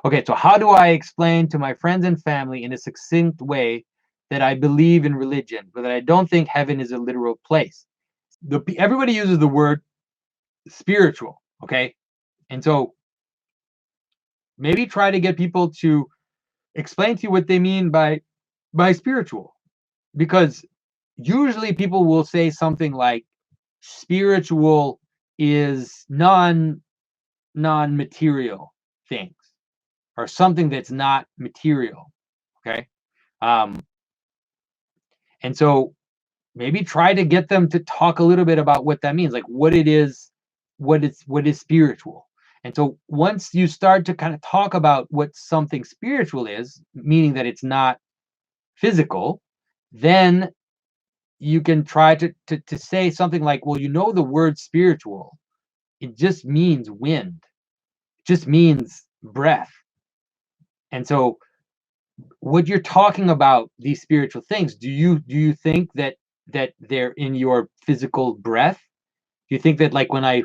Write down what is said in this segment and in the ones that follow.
Okay, so how do I explain to my friends and family in a succinct way that I believe in religion, but that I don't think heaven is a literal place? Everybody uses the word spiritual, okay? And so maybe try to get people to explain to you what they mean by spiritual, because usually people will say something like spiritual is non-material things, or something that's not material, okay? Um, and so maybe try to get them to talk a little bit about what that means, like what it is, what is spiritual. And so once you start to kind of talk about what something spiritual is, meaning that it's not physical, then you can try to say something like, well, the word spiritual, it just means wind, it just means breath. And so what you're talking about, these spiritual things, do you think that they're in your physical breath? Do you think that, like, when I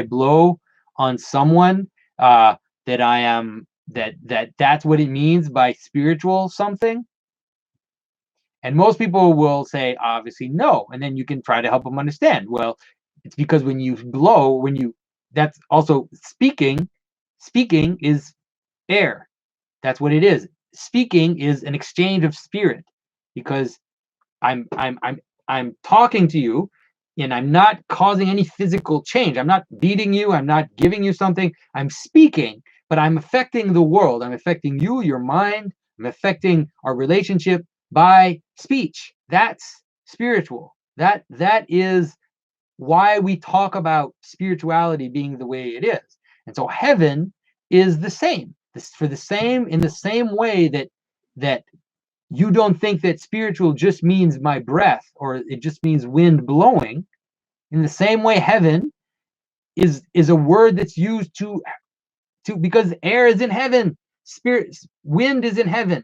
blow on someone, that I am that's what it means by spiritual something? And most people will say, obviously, no. And then you can try to help them understand. Well, it's because when you blow, that's also speaking. Speaking is air. That's what it is. Speaking is an exchange of spirit, because I'm talking to you, and I'm not causing any physical change. I'm not beating you. I'm not giving you something. I'm speaking, but I'm affecting the world. I'm affecting you, your mind. I'm affecting our relationship by speech. That's spiritual. That is why we talk about spirituality being the way it is. And so heaven is the same. In the same way that you don't think that spiritual just means my breath, or it just means wind blowing. In the same way, heaven is a word that's used to because air is in heaven, wind is in heaven.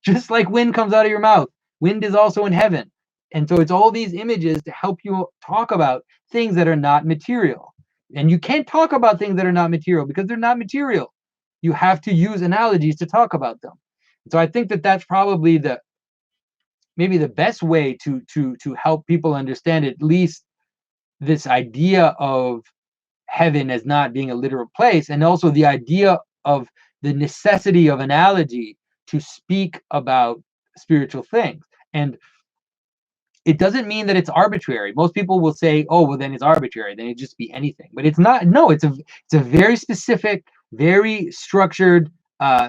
Just like wind comes out of your mouth, wind is also in heaven. And so it's all these images to help you talk about things that are not material. And you can't talk about things that are not material because they're not material. You have to use analogies to talk about them. So I think that that's probably maybe the best way to help people understand at least this idea of heaven as not being a literal place, and also the idea of the necessity of analogy to speak about spiritual things. And it doesn't mean that it's arbitrary. Most people will say, oh, well, then it's arbitrary, then it just be anything. But it's not. No, it's a very specific, very structured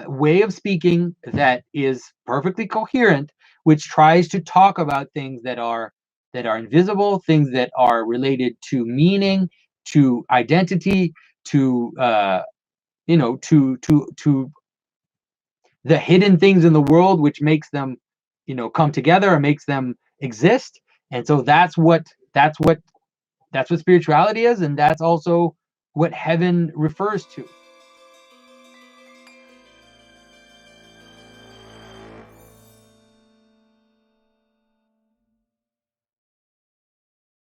way of speaking that is perfectly coherent, which tries to talk about things that are invisible, things that are related to meaning, to identity, to to the hidden things in the world, which makes them come together or makes them exist. And so that's what spirituality is, and that's also what heaven refers to.